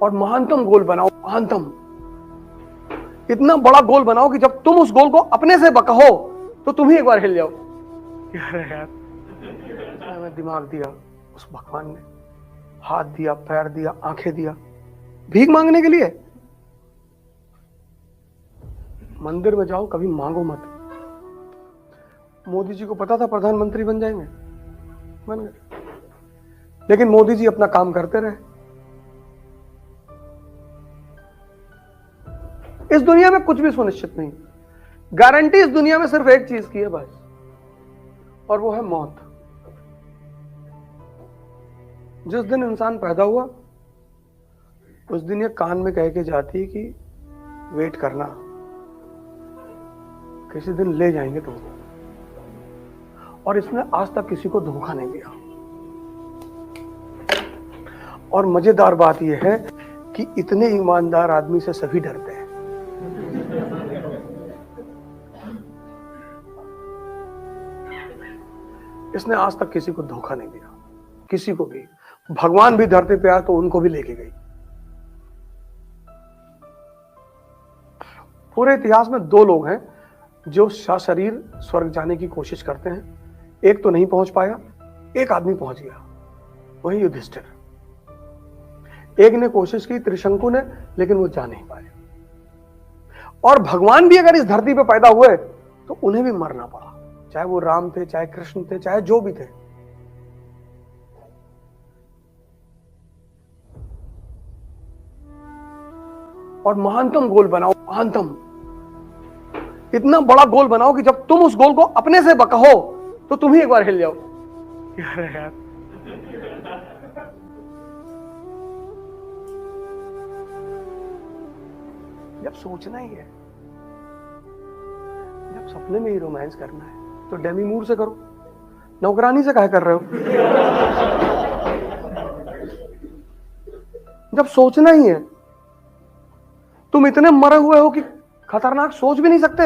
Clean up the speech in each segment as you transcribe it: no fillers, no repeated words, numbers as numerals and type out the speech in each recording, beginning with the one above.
और महानतम गोल बनाओ, महानतम इतना बड़ा गोल बनाओ कि जब तुम उस गोल को अपने से कहो तो तुम ही एक बार हिल जाओ। अरे यार, हमें दिमाग दिया उस भगवान ने, हाथ दिया, पैर दिया, आंखें दिया, भीख मांगने के लिए। मंदिर में जाओ, कभी मांगो मत। मोदी जी को पता था प्रधानमंत्री बन जाएंगे, बन गए, लेकिन मोदी जी अपना काम करते रहे। इस दुनिया में कुछ भी सुनिश्चित नहीं। गारंटी इस दुनिया में सिर्फ एक चीज की है बस, और वो है मौत। जिस दिन इंसान पैदा हुआ उस दिन ये कान में कह के जाती है कि वेट करना, किसी दिन ले जाएंगे तुमको। और इसने आज तक किसी को धोखा नहीं दिया। और मजेदार बात यह है कि इतने ईमानदार आदमी से सभी डरते हैं। इसने आज तक किसी को धोखा नहीं दिया, किसी को भी। भगवान भी धरती पे आया तो उनको भी लेके गई। पूरे इतिहास में दो लोग हैं जो सशरीर स्वर्ग जाने की कोशिश करते हैं। एक तो नहीं पहुंच पाया, एक आदमी पहुंच गया, वही युधिष्ठिर। एक ने कोशिश की, त्रिशंकु ने, लेकिन वो जा नहीं पाए। और भगवान भी अगर इस धरती पे पैदा हुए तो उन्हें भी मरना पड़ा, चाहे वो राम थे, चाहे कृष्ण थे, चाहे जो भी थे। और महानतम गोल बनाओ, महानतम इतना बड़ा गोल बनाओ कि जब तुम उस गोल को अपने से कहो तो तुम ही एक बार हिल जाओ। यार, जब सोचना ही है, जब सपने में ही रोमांस करना है तो डेमी मूर से करो, नौकरानी से काहे कर रहे हो? जब सोचना ही है, तुम इतने मरे हुए हो कि खतरनाक सोच भी नहीं सकते।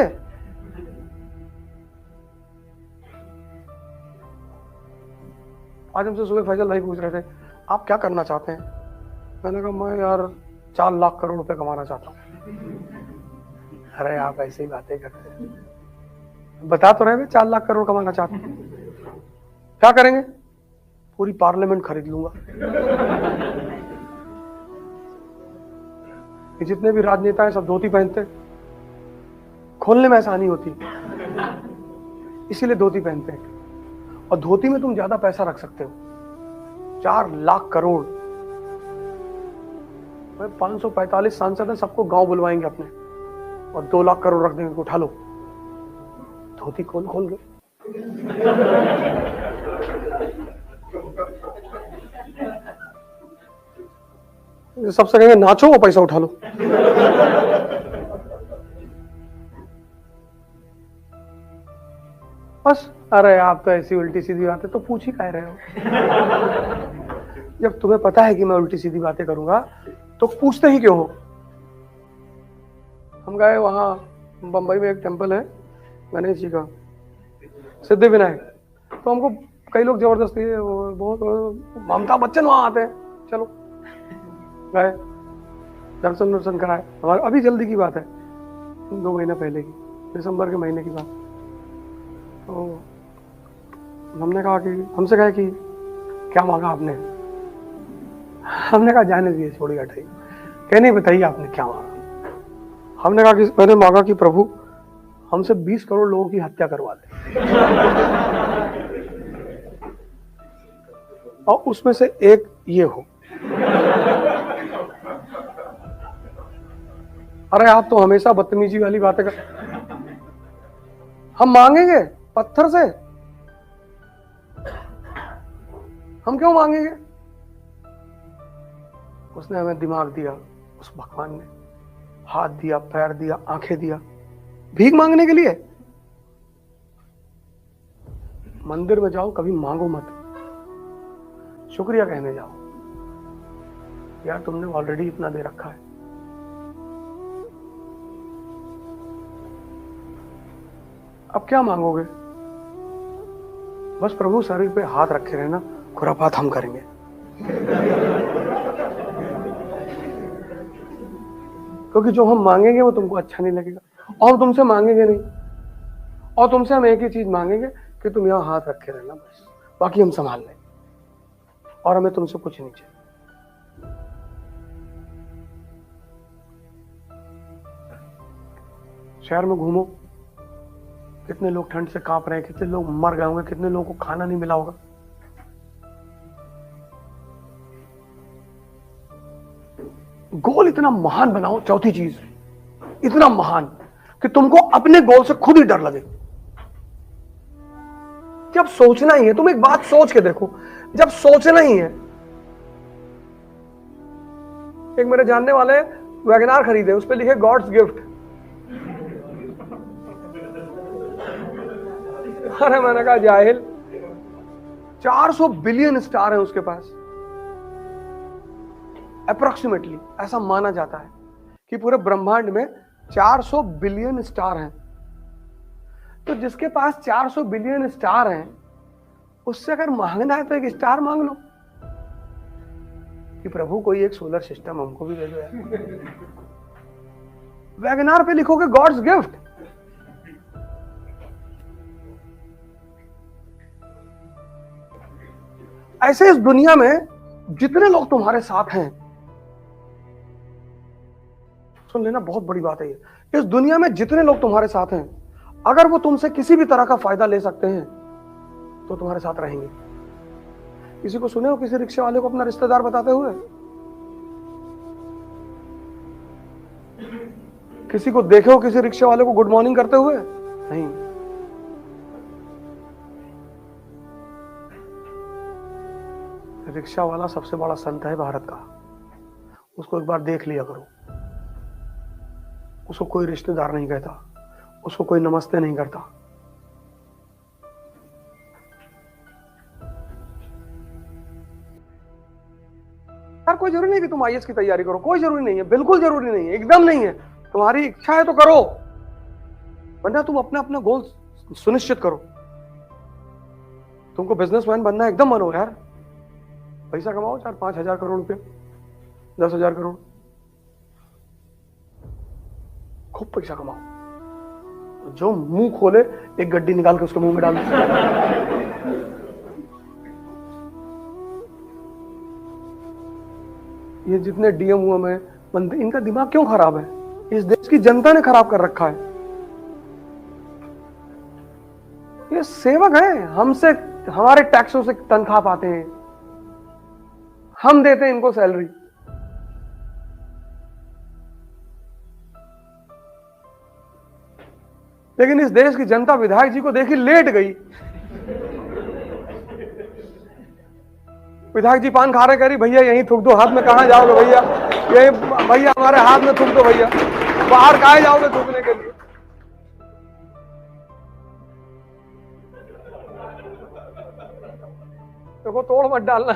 आज हमसे सुबह फैजल भाई पूछ रहे थे आप क्या करना चाहते हैं। मैंने कहा मैं यार 4 लाख करोड़ रुपए कमाना चाहता हूं। अरे आप ऐसे ही बातें करते हैं, बता तो रहे 4 लाख करोड़ कमाना चाहते हैं। क्या करेंगे? पूरी पार्लियामेंट खरीद लूंगा। ये जितने भी राजनेता हैं सब धोती पहनते, खोलने में आसानी होती, इसीलिए धोती पहनते हैं। और धोती में तुम ज्यादा पैसा रख सकते हो। 4 लाख करोड़, 545 सांसद हैं, सबको गांव बुलवाएंगे अपने, और 2 लाख करोड़ रख देंगे, उठा लो, धोती खोल खोल के। सबसे कहेंगे नाचो, वो पैसा उठा लो। बस। अरे आप तो ऐसी उल्टी सीधी बातें तो पूछ ही कह रहे हो। जब तुम्हें पता है कि मैं उल्टी सीधी बातें करूंगा तो पूछते ही क्यों हो? हम गए वहां बंबई में, एक टेम्पल है गणेश जी का, सिद्धि विनायक। तो हमको कई लोग जबरदस्ती, बहुत ममता बच्चन वहां आते हैं, चलो गए, दर्शन कराए। हमारे अभी जल्दी की बात है, 2 महीना पहले की, दिसंबर के महीने की बात। तो हमने कहा कि, हमसे कहा कि क्या मांगा आपने? हमने कहा जाने दीजिए, छोड़िए, हटाइए। कह नहीं, बताइए आपने क्या मांगा? हमने कहा कि मैंने मांगा कि प्रभु हमसे 20 करोड़ लोगों की हत्या करवा दे, और उसमें से एक ये हो। अरे आप तो हमेशा बदतमीजी वाली बातें कर। हम मांगेंगे पत्थर से? हम क्यों मांगेंगे? उसने हमें दिमाग दिया, उस भगवान ने हाथ दिया, पैर दिया, आंखें दिया, भीख मांगने के लिए। मंदिर में जाओ, कभी मांगो मत, शुक्रिया कहने जाओ, यार तुमने ऑलरेडी इतना दे रखा है। अब क्या मांगोगे? बस प्रभु शरीर पे हाथ रखे रहना, खुरापात हम करेंगे। क्योंकि जो हम मांगेंगे वो तुमको अच्छा नहीं लगेगा, और हम तुमसे मांगेंगे नहीं, और तुमसे हम एक ही चीज मांगेंगे कि तुम यहाँ हाथ रखे रहना बस, बाकी हम संभाल लें, और हमें तुमसे कुछ नहीं चाहिए। शहर में घूमो, कितने लोग ठंड से कांप रहे हैं, कितने लोग मर गए होंगे, कितने लोगों को खाना नहीं मिला होगा। गोल इतना महान बनाओ, चौथी चीज इतना महान कि तुमको अपने गोल से खुद ही डर लगे। जब सोचना ही है, तुम एक बात सोच के देखो, जब सोचना ही है, एक मेरे जानने वाले वैगनार खरीदे, उस पर लिखे गॉड्स गिफ्ट। अरे मैंने कहा जाहिल, 400 बिलियन स्टार है उसके पास, अप्रोक्सीमेटली ऐसा माना जाता है कि पूरे ब्रह्मांड में 400 बिलियन स्टार हैं। तो जिसके पास 400 बिलियन स्टार हैं, उससे अगर मांगना है तो एक स्टार मांग लो कि प्रभु कोई एक सोलर सिस्टम हमको भी दे दो यार। वैगनार पे लिखोगे गॉड्स गिफ्ट। ऐसे इस दुनिया में जितने लोग तुम्हारे साथ हैं, सुन लेना, बहुत बड़ी बात है ये, इस दुनिया में जितने लोग तुम्हारे साथ हैं, अगर वो तुमसे किसी भी तरह का फायदा ले सकते हैं तो तुम्हारे साथ रहेंगे। किसी को सुने हो किसी रिक्शे वाले को अपना रिश्तेदार बताते हुए? किसी को देखे हो किसी रिक्शे वाले को गुड मॉर्निंग करते हुए? नहीं। रिक्शा वाला सबसे बड़ा संत है भारत का, उसको एक बार देख लिया करो। उसको कोई रिश्तेदार नहीं कहता, उसको कोई नमस्ते नहीं करता। यार कोई जरूरी नहीं कि तुम आईएएस की तैयारी करो, कोई जरूरी नहीं है, बिल्कुल जरूरी नहीं है, एकदम नहीं है। तुम्हारी इच्छा है तो करो, वरना तुम अपना अपना गोल सुनिश्चित करो। तुमको बिजनेसमैन बनना है, एकदम बनो यार, पैसा कमाओ, 4-5 हजार करोड़ रुपए, 10,000 करोड़, खूब पैसा कमाओ। जो मुंह खोले एक गड्डी निकाल के उसके मुंह में डाल दो। ये जितने डीएम हुए में बंदे, इनका दिमाग क्यों खराब है? इस देश की जनता ने खराब कर रखा है। ये सेवक हैं, हमसे हमारे टैक्सों से तनख्वाह पाते हैं, हम देते हैं इनको सैलरी। लेकिन इस देश की जनता विधायक जी को देखी लेट गई। विधायक जी पान खा रहे, कह रही भैया यहीं थूक दो, हाथ में कहां जाओगे भैया, यही भैया हमारे हाथ में थूक दो भैया, बाहर कहां जाओगे थूकने के लिए। देखो तोड़ मत डालना।